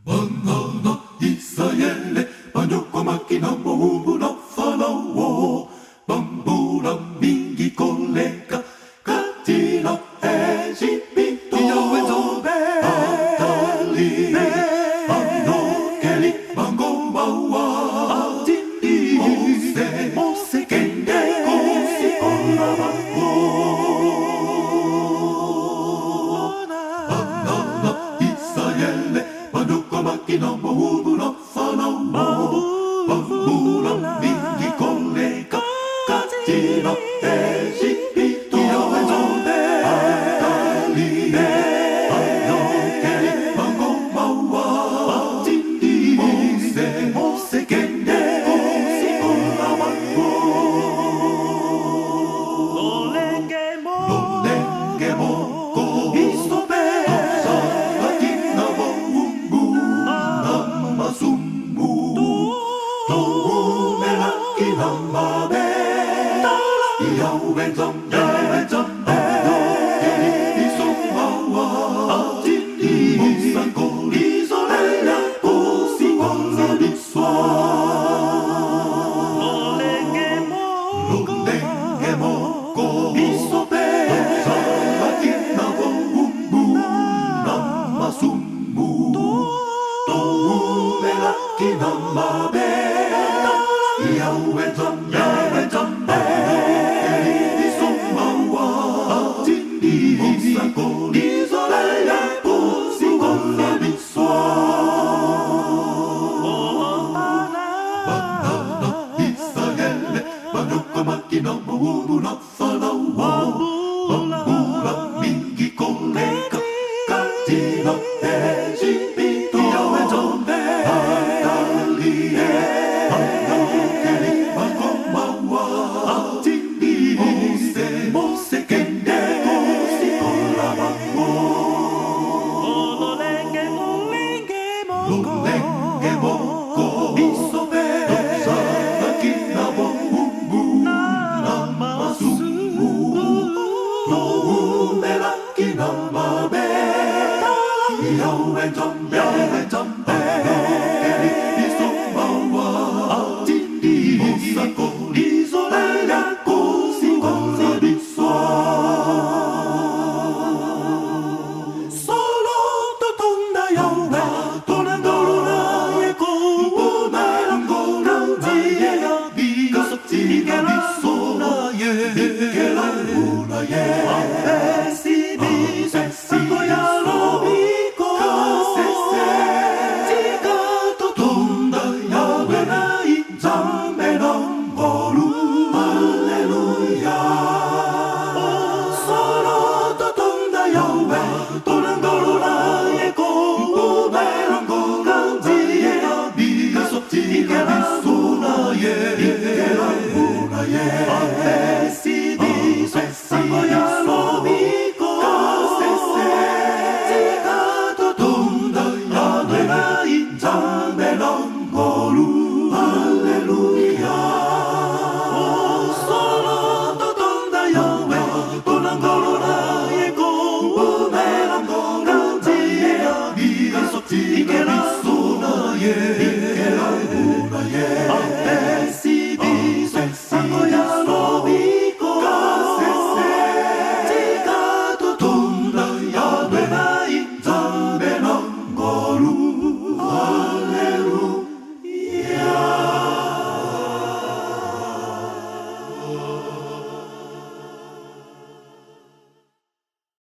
Banana Israele, Banyoko makina mo na falawo, Bambula mingi koleka, Katina Egypto, Yahweh Zobe, Atali, Anokeli, Bango Mawa, Atindi, Mose Kende, Kosi Olabako. Banana Israele, Banyoko makina mo na falawo, Bambula mingi koleka, Katina Egypto, Yahweh Zobe, Atali, Anokeli, Bango Mawa, Atindi, Mose Kende, Kosi Olabako. Lolenge moko, Isobe, Sakina Wungu, Namasumbu, Toumela Kinamabe, Yahweh Zobe, Anokeli, Isomawa, Atindi, Musako, Isolea, Kosi Olabiswa. Lolenge moko, Isobe, Sakina Wungu, Namasumbu, Toumela Kinamabe, Yahweh Zobe, Anokeli, Isomawa, Atindi, Musako, Isolea, Kosi Olabiswa. Banana Israele, Banyoko makina mo na falawo, Bambula mingi koleka, Katina Egypto, Yahweh Zobe, Atali, Anokeli, Bango Mawa, Atindi, Mose Kende, Kosi Olabako. Lolenge moko, Isobe, Sakina Wungu, Namasumbu, Toumela Kinamabe, Yahweh Zobe,